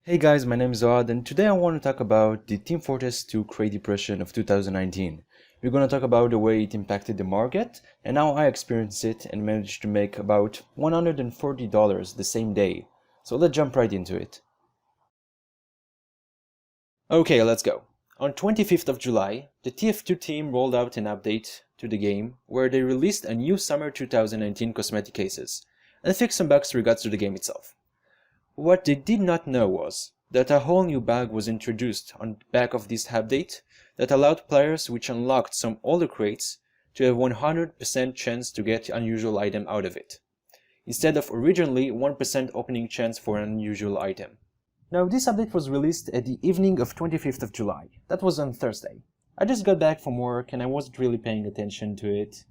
Hey guys, my name is Odd, and today I want to talk about the TF2 Crate Depression of 2019. We're going to talk about the way it impacted the market and how I experienced it and managed to make about $140 the same day. So let's jump right into it. Okay, let's go. On 25th of July, the TF2 team rolled out an update to the game where they released a new Summer 2019 cosmetic cases and fixed some bugs regards to the game itself. What they did not know was that a whole new bug was introduced on the back of this update that allowed players which unlocked some older crates to have 100% chance to get an unusual item out of it, instead of originally 1% opening chance for an unusual item. Now this update was released at the evening of 25th of July, that was on Thursday. I just got back from work and I wasn't really paying attention to it.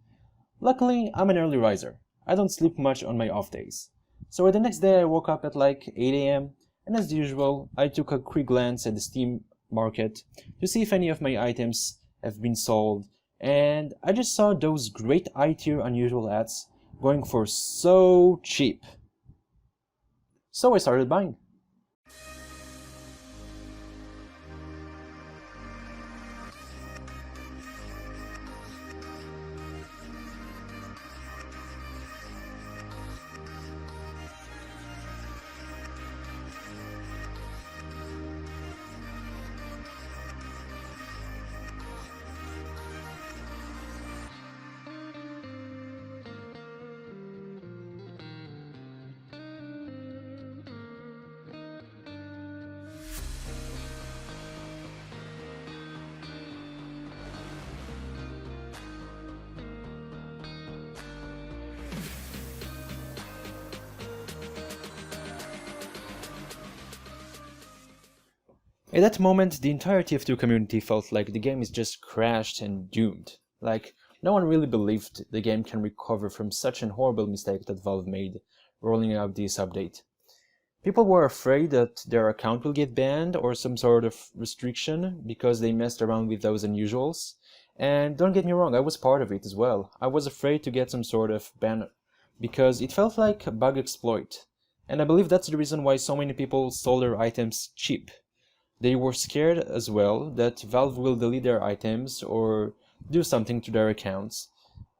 Luckily, I'm an early riser, I don't sleep much on my off days. So the next day I woke up at like 8 AM and as usual I took a quick glance at the Steam market to see if any of my items have been sold, and I just saw those great I-tier unusual ads going for so cheap. So I started buying. At that moment, the entire TF2 community felt like the game is just crashed and doomed. Like, no one really believed the game can recover from such an horrible mistake that Valve made, rolling out this update. People were afraid that their account will get banned or some sort of restriction because they messed around with those unusuals. And don't get me wrong, I was part of it as well. I was afraid to get some sort of ban because it felt like a bug exploit. And I believe that's the reason why so many people sold their items cheap. They were scared as well that Valve will delete their items or do something to their accounts.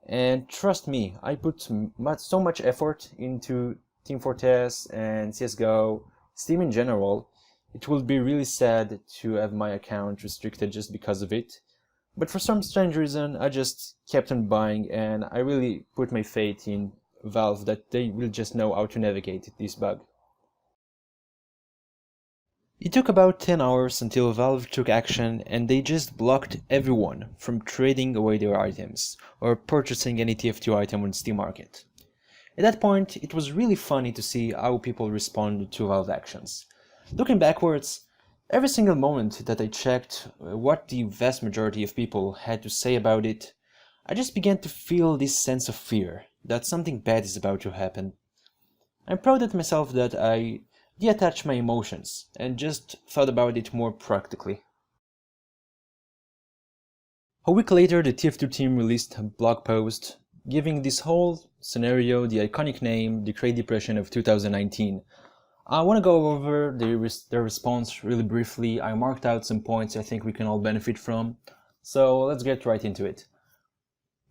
And trust me, I put so much effort into Team Fortress and Csgo, Steam in general. It will be really sad to have my account restricted just because of it. But for some strange reason, I just kept on buying, and I really put my faith in Valve that they will just know how to navigate this bug. It took about 10 hours until Valve took action and they just blocked everyone from trading away their items or purchasing any TF2 item on the Steam market. At that point, it was really funny to see how people responded to Valve actions. Looking backwards, every single moment that I checked what the vast majority of people had to say about it, I just began to feel this sense of fear that something bad is about to happen. I'm proud of myself that I detached my emotions and just thought about it more practically. A week later, the TF2 team released a blog post giving this whole scenario the iconic name, the Crate Depression of 2019. I want to go over their response really briefly. I marked out some points I think we can all benefit from, so let's get right into it.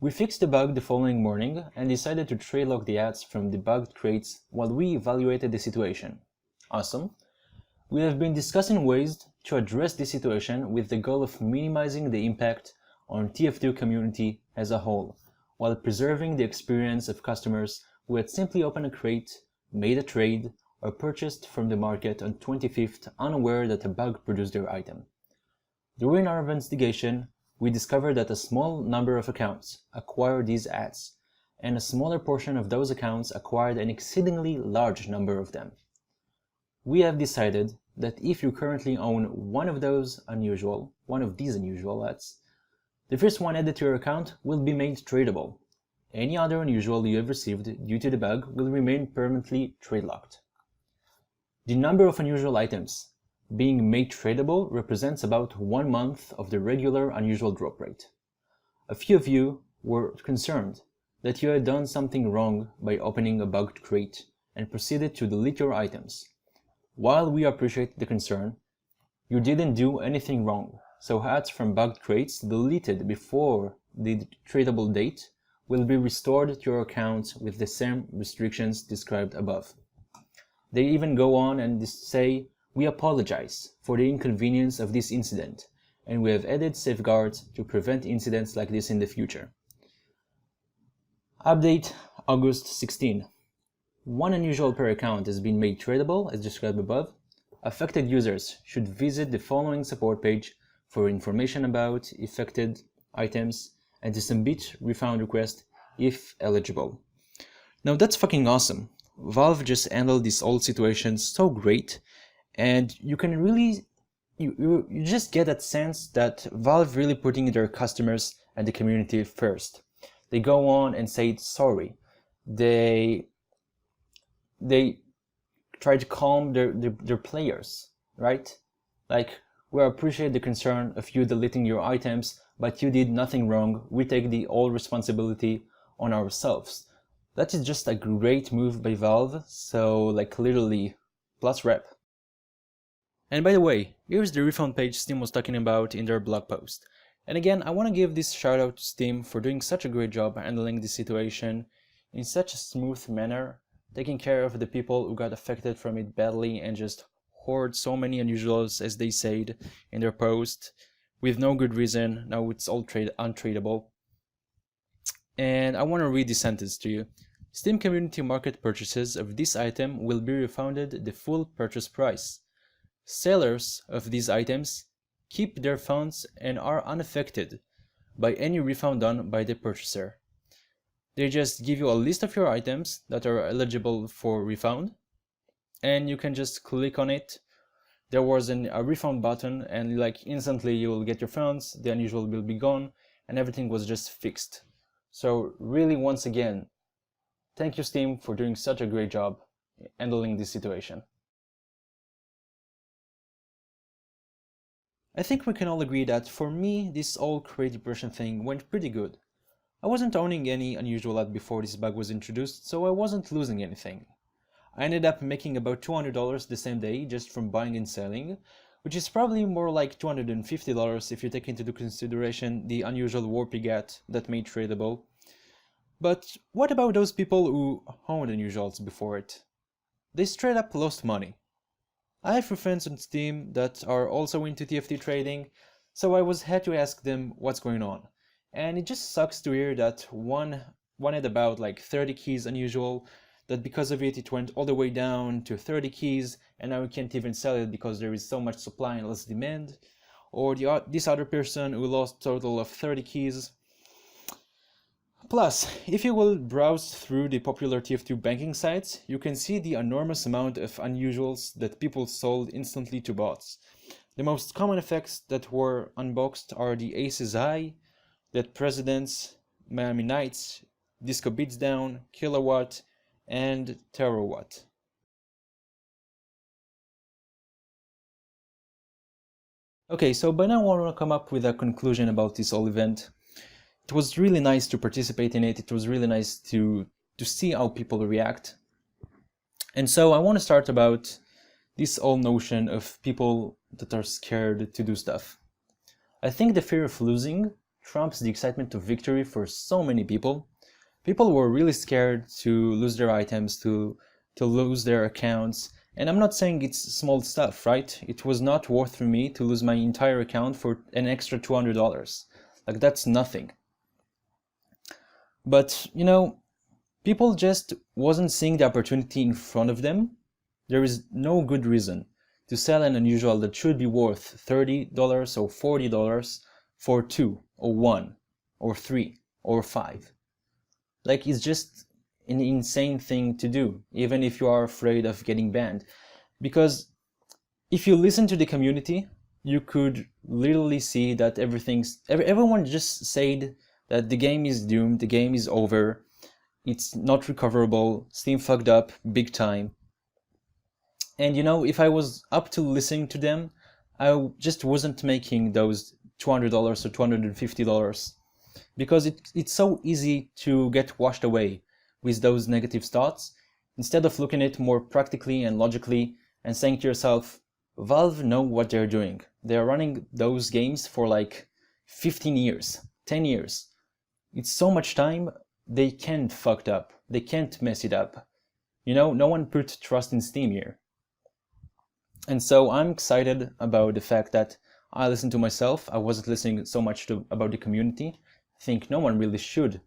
We fixed the bug the following morning and decided to trade lock the ads from the bugged crates while we evaluated the situation. Awesome. We have been discussing ways to address this situation with the goal of minimizing the impact on TF2 community as a whole, while preserving the experience of customers who had simply opened a crate, made a trade, or purchased from the market on 25th unaware that a bug produced their item. During our investigation, we discovered that a small number of accounts acquired these ads, and a smaller portion of those accounts acquired an exceedingly large number of them. We have decided that if you currently own one of these unusual ads, the first one added to your account will be made tradable. Any other unusual you have received due to the bug will remain permanently trade locked. The number of unusual items being made tradable represents about 1 month of the regular unusual drop rate. A few of you were concerned that you had done something wrong by opening a bugged crate and proceeded to delete your items. While we appreciate the concern, you didn't do anything wrong, so hats from bugged crates deleted before the tradable date will be restored to your account with the same restrictions described above. They even go on and say, "We apologize for the inconvenience of this incident, and we have added safeguards to prevent incidents like this in the future." Update August 16. One unusual pair account has been made tradable as described above. Affected users should visit the following support page for information about affected items and to submit refund request if eligible. Now that's fucking awesome. Valve just handled this whole situation so great, and you can really you just get that sense that Valve really putting their customers and the community first. They go on and say sorry. They try to calm their players, right? Like, we appreciate the concern of you deleting your items, but you did nothing wrong. We take the whole responsibility on ourselves. That is just a great move by Valve, so like literally, plus rep. And by the way, here's the refund page Steam was talking about in their blog post. And again, I want to give this shout out to Steam for doing such a great job handling the situation in such a smooth manner, taking care of the people who got affected from it badly and just hoard so many unusuals, as they said in their post, with no good reason. Now it's all untradeable. And I want to read this sentence to you. Steam Community Market purchases of this item will be refunded the full purchase price. Sellers of these items keep their funds and are unaffected by any refund done by the purchaser. They just give you a list of your items that are eligible for refund, and you can just click on it. There was a refund button, and like instantly you will get your funds, the unusual will be gone, and everything was just fixed. So really, once again, thank you Steam for doing such a great job handling this situation. I think we can all agree that for me, this whole Crate Depression thing went pretty good. I wasn't owning any unusual ad before this bug was introduced, so I wasn't losing anything. I ended up making about $200 the same day just from buying and selling, which is probably more like $250 if you take into consideration the unusual Warpig ad that made tradable. But what about those people who owned unusuals before it? They straight up lost money. I have few friends on Steam that are also into TF2 trading, so I had to ask them what's going on. And it just sucks to hear that one had about like 30 keys unusual, that because of it went all the way down to 30 keys, and now we can't even sell it because there is so much supply and less demand. Or this other person who lost a total of 30 keys. Plus, if you will browse through the popular TF2 banking sites, you can see the enormous amount of unusuals that people sold instantly to bots. The most common effects that were unboxed are the Aces High, Dead Presidents, Miami Nights, Disco Beats Down, Kilowatt, and Terawatt. Okay, so by now I want to come up with a conclusion about this whole event. It was really nice to participate in it. It was really nice to see how people react. And so I want to start about this whole notion of people that are scared to do stuff. I think the fear of losing trumps the excitement of victory for so many people. People were really scared to lose their items, to lose their accounts. And I'm not saying it's small stuff, right? It was not worth for me to lose my entire account for an extra $200. Like, that's nothing. But, you know, people just wasn't seeing the opportunity in front of them. There is no good reason to sell an unusual that should be worth $30 or $40 for 2 or 1 or 3 or 5. Like, it's just an insane thing to do, even if you are afraid of getting banned. Because if you listen to the community, you could literally see that everyone just said that the game is doomed, the game is over, it's not recoverable, Steam fucked up big time. And you know, if I was up to listening to them, I just wasn't making those $200 or $250, because it's so easy to get washed away with those negative thoughts, instead of looking at it more practically and logically and saying to yourself, Valve know what they're doing. They're running those games for like 15 years, 10 years. It's so much time, they can't fuck up. They can't mess it up. You know, no one put trust in Steam here. And so I'm excited about the fact that I listened to myself. I wasn't listening so much about the community. I think no one really should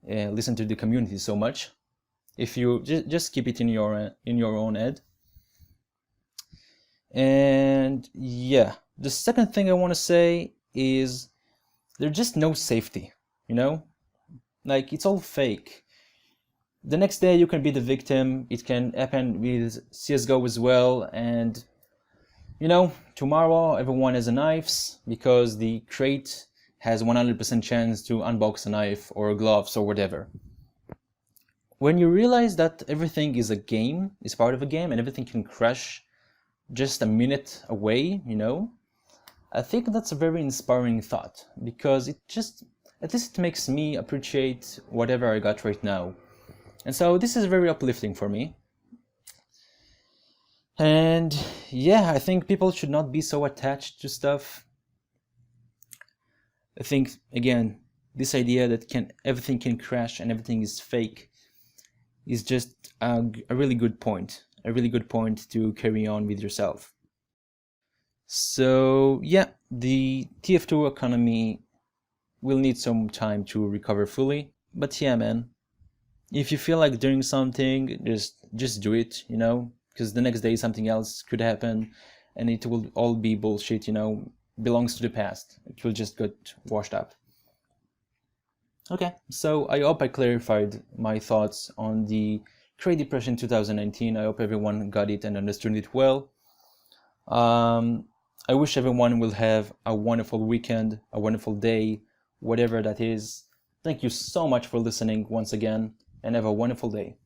listen to the community so much. If you just keep it in your own head. And yeah, the second thing I want to say is there's just no safety, you know? Like, it's all fake. The next day you can be the victim. It can happen with Csgo as well, and you know, tomorrow everyone has a knives because the crate has 100% chance to unbox a knife or gloves or whatever. When you realize that everything is a game, is part of a game, and everything can crash just a minute away, you know, I think that's a very inspiring thought, because it just, at least it makes me appreciate whatever I got right now. And so this is very uplifting for me. And yeah, I think people should not be so attached to stuff. I think, again, this idea that everything can crash and everything is fake is just a really good point. A really good point to carry on with yourself. So yeah, the TF2 economy will need some time to recover fully. But yeah, man, if you feel like doing something, just do it, you know, because the next day something else could happen and it will all be bullshit, you know, belongs to the past. It will just get washed up. Okay, so I hope I clarified my thoughts on the Crate Depression 2019. I hope everyone got it and understood it well. I wish everyone will have a wonderful weekend, a wonderful day, whatever that is. Thank you so much for listening once again, and have a wonderful day.